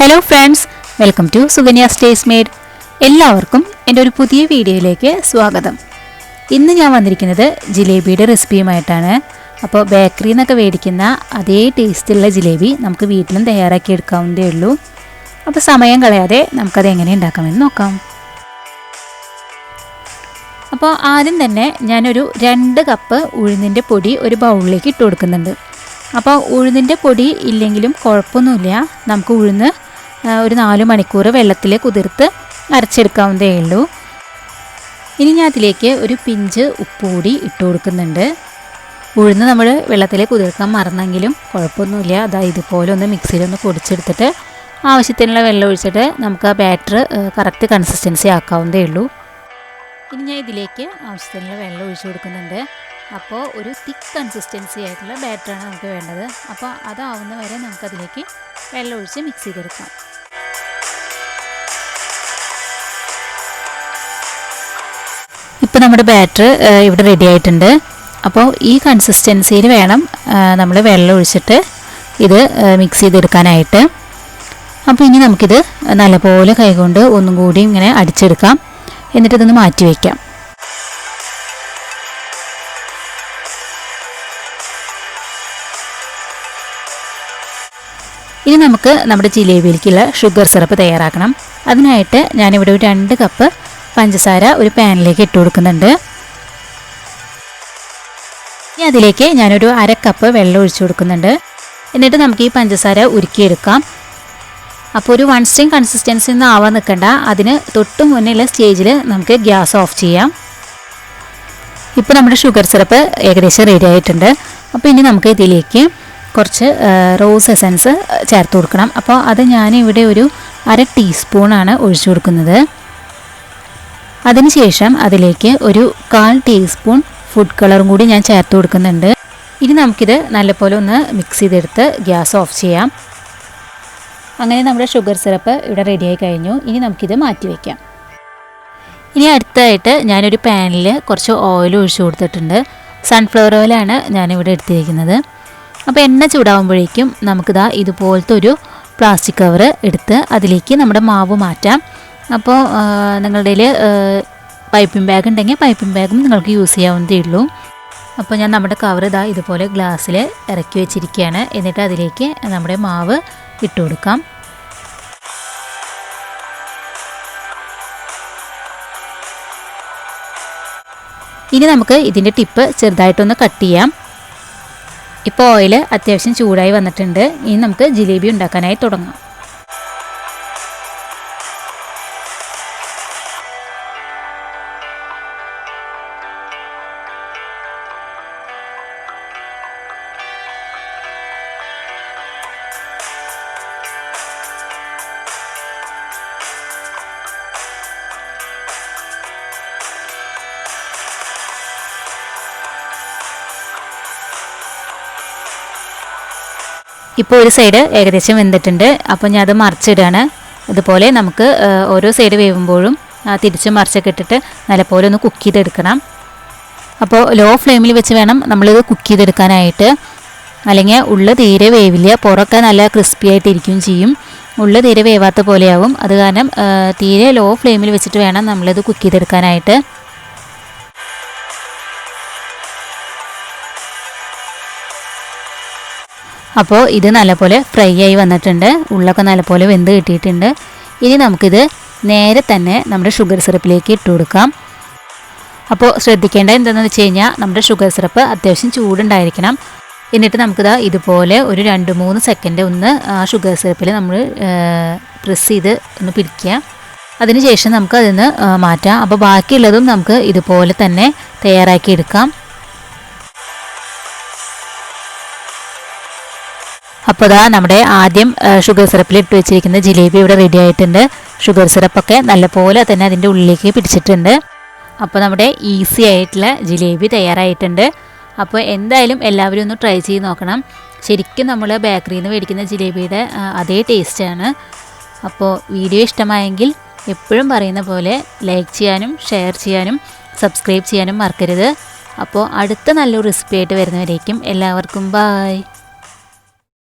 Hello friends, welcome to Sukanya's taste made. എല്ലാവർക്കും എൻ്റെ ഒരു പുതിയ വീഡിയോയിലേക്ക് സ്വാഗതം. ഇന്ന് ഞാൻ വന്നിരിക്കുന്നത് ജിലേബിയുടെ റെസിപ്പിയുമായിട്ടാണ്. അപ്പോൾ ബേക്കറിയിൽ നിന്നൊക്കെ മേടിക്കുന്ന അതേ ടേസ്റ്റുള്ള ജിലേബി നമുക്ക് വീട്ടിലും തയ്യാറാക്കി എടുക്കാവുന്നതേ ഉള്ളൂ. അപ്പോൾ സമയം കളയാതെ നമുക്കത് എങ്ങനെ ഉണ്ടാക്കാമെന്ന് നോക്കാം. അപ്പോൾ ആദ്യം തന്നെ ഞാനൊരു 2 കപ്പ് ഉഴുന്നിൻ്റെ പൊടി ഒരു ബൗളിലേക്ക് ഇട്ട് കൊടുക്കുന്നുണ്ട്. അപ്പോൾ ഉഴുന്നിൻ്റെ പൊടി ഇല്ലെങ്കിലും കുഴപ്പമൊന്നുമില്ല, നമുക്ക് ഉഴുന്ന് ഒരു 4 മണിക്കൂർ വെള്ളത്തിൽ കുതിർത്ത് അരച്ചെടുക്കാവുന്നതേ ഉള്ളൂ. ഇനി ഞാൻ അതിലേക്ക് ഒരു പിഞ്ച് ഉപ്പ് കൂടി ഇട്ട് കൊടുക്കുന്നുണ്ട്. ഉഴുന്ന് നമ്മൾ വെള്ളത്തിൽ കുതിർക്കാൻ മറന്നെങ്കിലും കുഴപ്പമൊന്നുമില്ല. അതായത് ഇതുപോലെ ഒന്ന് മിക്സിയിലൊന്ന് പൊടിച്ചെടുത്തിട്ട് ആവശ്യത്തിനുള്ള വെള്ളം ഒഴിച്ചിട്ട് നമുക്ക് ആ ബാറ്റർ കറക്റ്റ് കൺസിസ്റ്റൻസി ആക്കാവുന്നതേ ഉള്ളൂ. ഇനി ഞാൻ ഇതിലേക്ക് ആവശ്യത്തിനുള്ള വെള്ളം ഒഴിച്ചു കൊടുക്കുന്നുണ്ട്. അപ്പോൾ ഒരു തിക്ക് കൺസിസ്റ്റൻസി ആയിട്ടുള്ള ബാറ്ററാണ് നമുക്ക് വേണ്ടത്. അപ്പോൾ അതാവുന്ന വരെ നമുക്കതിലേക്ക് വെള്ളം ഒഴിച്ച് മിക്സ് ചെയ്തെടുക്കാം. ഇപ്പോൾ നമ്മുടെ ബാറ്റർ ഇവിടെ റെഡി ആയിട്ടുണ്ട്. അപ്പോൾ ഈ കൺസിസ്റ്റൻസിയിൽ വേണം നമ്മൾ വെള്ളം ഒഴിച്ചിട്ട് ഇത് മിക്സ് ചെയ്തെടുക്കാനായിട്ട്. അപ്പോൾ ഇനി നമുക്കിത് നല്ലപോലെ കൈകൊണ്ട് ഒന്നും കൂടി ഇങ്ങനെ അടിച്ചെടുക്കാം. എന്നിട്ടിതൊന്ന് മാറ്റി വയ്ക്കാം. ഇനി നമുക്ക് നമ്മുടെ ജിലേബിയിലേക്കുള്ള ഷുഗർ സിറപ്പ് തയ്യാറാക്കണം. അതിനായിട്ട് ഞാനിവിടെ ഒരു 2 കപ്പ് പഞ്ചസാര ഒരു പാനിലേക്ക് ഇട്ട് കൊടുക്കുന്നുണ്ട്. ഇനി അതിലേക്ക് ഞാനൊരു 1/2 കപ്പ് വെള്ളം ഒഴിച്ചു കൊടുക്കുന്നുണ്ട്. എന്നിട്ട് നമുക്ക് ഈ പഞ്ചസാര ഉരുക്കിയെടുക്കാം. അപ്പോൾ ഒരു 1 സ്ട്രിങ് കൺസിസ്റ്റൻസി ഒന്നും ആവാൻ നിൽക്കണ്ട. അതിന് തൊട്ട് മുന്നേയുള്ള സ്റ്റേജിൽ നമുക്ക് ഗ്യാസ് ഓഫ് ചെയ്യാം. ഇപ്പോൾ നമ്മുടെ ഷുഗർ സിറപ്പ് ഏകദേശം റെഡി ആയിട്ടുണ്ട്. അപ്പോൾ ഇനി നമുക്ക് ഇതിലേക്ക് കുറച്ച് റോസ് എസൻസ് ചേർത്ത് കൊടുക്കണം. അപ്പോൾ അത് ഞാനിവിടെ ഒരു 1/2 ടീസ്പൂണാണ് ഒഴിച്ചു കൊടുക്കുന്നത്. അതിനുശേഷം അതിലേക്ക് ഒരു 1/4 ടീസ്പൂൺ ഫുഡ് കളറും കൂടി ഞാൻ ചേർത്ത് കൊടുക്കുന്നുണ്ട്. ഇനി നമുക്കിത് നല്ലപോലെ ഒന്ന് മിക്സ് ചെയ്തെടുത്ത് ഗ്യാസ് ഓഫ് ചെയ്യാം. അങ്ങനെ നമ്മുടെ ഷുഗർ സിറപ്പ് ഇവിടെ റെഡിയായി കഴിഞ്ഞു. ഇനി നമുക്കിത് മാറ്റി വയ്ക്കാം. ഇനി അടുത്തായിട്ട് ഞാനൊരു പാനിൽ കുറച്ച് ഓയിൽ ഒഴിച്ചു കൊടുത്തിട്ടുണ്ട്. സൺഫ്ലവർ ഓയിലാണ് ഞാനിവിടെ എടുത്തിരിക്കുന്നത്. അപ്പോൾ എണ്ണ ചൂടാകുമ്പോഴേക്കും നമുക്കിതാ ഇതുപോലത്തെ ഒരു പ്ലാസ്റ്റിക് കവർ എടുത്ത് അതിലേക്ക് നമ്മുടെ മാവ് മാറ്റാം. അപ്പോൾ നിങ്ങളുടെ കയ്യിൽ പൈപ്പിംഗ് ബാഗ് ഉണ്ടെങ്കിൽ പൈപ്പിംഗ് ബാഗും നിങ്ങൾക്ക് യൂസ് ചെയ്യാവുന്നതേ ഉള്ളൂ. അപ്പോൾ ഞാൻ നമ്മുടെ കവർ ഇതാ ഇതുപോലെ ഗ്ലാസ്സിൽ ഇറക്കി വെച്ചിരിക്കുകയാണ്. എന്നിട്ട് അതിലേക്ക് നമ്മുടെ മാവ് ഇട്ട് കൊടുക്കാം. ഇനി നമുക്ക് ഇതിൻ്റെ ടിപ്പ് ചെറുതായിട്ടൊന്ന് കട്ട് ചെയ്യാം. ഇപ്പോൾ ഓയിൽ അത്യാവശ്യം ചൂടായി വന്നിട്ടുണ്ട്. ഇനി നമുക്ക് ജിലേബി ഉണ്ടാക്കാനായി തുടങ്ങാം. ഇപ്പോൾ ഒരു സൈഡ് ഏകദേശം വെന്തിട്ടുണ്ട്. അപ്പോൾ ഞാൻ അത് മറിച്ചിടുകയാണ്. ഇതുപോലെ നമുക്ക് ഓരോ സൈഡ് വേവുമ്പോഴും തിരിച്ച് മറിച്ചൊക്കെ ഇട്ടിട്ട് നല്ലപോലെ ഒന്ന് കുക്ക് ചെയ്തെടുക്കണം. അപ്പോൾ ലോ ഫ്ലെയിമിൽ വെച്ച് വേണം നമ്മളിത് കുക്ക് ചെയ്തെടുക്കാനായിട്ട്. അല്ലെങ്കിൽ ഉള്ളു തീരെ വേവില്ല, പുറമൊക്കെ നല്ല ക്രിസ്പി ആയിട്ടിരിക്കുകയും ചെയ്യും. ഉള്ളു തീരെ വേവാത്ത പോലെയാവും. അത് കാരണം തീരെ ലോ ഫ്ലെയിമിൽ വെച്ചിട്ട് വേണം നമ്മളിത് കുക്ക് ചെയ്തെടുക്കാനായിട്ട്. അപ്പോൾ ഇത് നല്ലപോലെ ഫ്രൈ ആയി വന്നിട്ടുണ്ട്. ഉള്ളൊക്കെ നല്ലപോലെ വെന്ത് കിട്ടിയിട്ടുണ്ട്. ഇനി നമുക്കിത് നേരെ തന്നെ നമ്മുടെ ഷുഗർ സിറപ്പിലേക്ക് ഇട്ട് കൊടുക്കാം. അപ്പോൾ ശ്രദ്ധിക്കേണ്ടത് എന്താണെന്ന് വെച്ച് കഴിഞ്ഞാൽ നമ്മുടെ ഷുഗർ സിറപ്പ് അത്യാവശ്യം ചൂടുണ്ടായിരിക്കണം. എന്നിട്ട് നമുക്കിത് ഇതുപോലെ ഒരു 2-3 സെക്കൻഡ് ഒന്ന് ആ ഷുഗർ സിറപ്പിൽ നമ്മൾ പ്രസ് ചെയ്ത് ഒന്ന് പിടിക്കുക. അതിനുശേഷം നമുക്ക് അതിൽ നിന്ന് മാറ്റാം. അപ്പോൾ ബാക്കിയുള്ളതും നമുക്ക് ഇതുപോലെ തന്നെ തയ്യാറാക്കി എടുക്കാം. അപ്പോൾ ഇതാ നമ്മുടെ ആദ്യം ഷുഗർ സിറപ്പിൽ ഇട്ട് വെച്ചിരിക്കുന്ന ജിലേബി ഇവിടെ റെഡി ആയിട്ടുണ്ട്. ഷുഗർ സിറപ്പൊക്കെ നല്ലപോലെ തന്നെ അതിൻ്റെ ഉള്ളിലേക്ക് പിടിച്ചിട്ടുണ്ട്. അപ്പോൾ നമ്മുടെ ഈസി ആയിട്ടുള്ള ജിലേബി തയ്യാറായിട്ടുണ്ട്. അപ്പോൾ എന്തായാലും എല്ലാവരും ഒന്ന് ട്രൈ ചെയ്ത് നോക്കണം. ശരിക്കും നമ്മൾ ബേക്കറിയിൽ നിന്ന് മേടിക്കുന്ന ജിലേബിയുടെ അതേ ടേസ്റ്റാണ്. അപ്പോൾ വീഡിയോ ഇഷ്ടമായെങ്കിൽ എപ്പോഴും പറയുന്ന പോലെ ലൈക്ക് ചെയ്യാനും ഷെയർ ചെയ്യാനും സബ്സ്ക്രൈബ് ചെയ്യാനും മറക്കരുത്. അപ്പോൾ അടുത്ത നല്ലൊരു റെസിപ്പി ആയിട്ട് വരുന്നവരേക്കും എല്ലാവർക്കും ബായ്.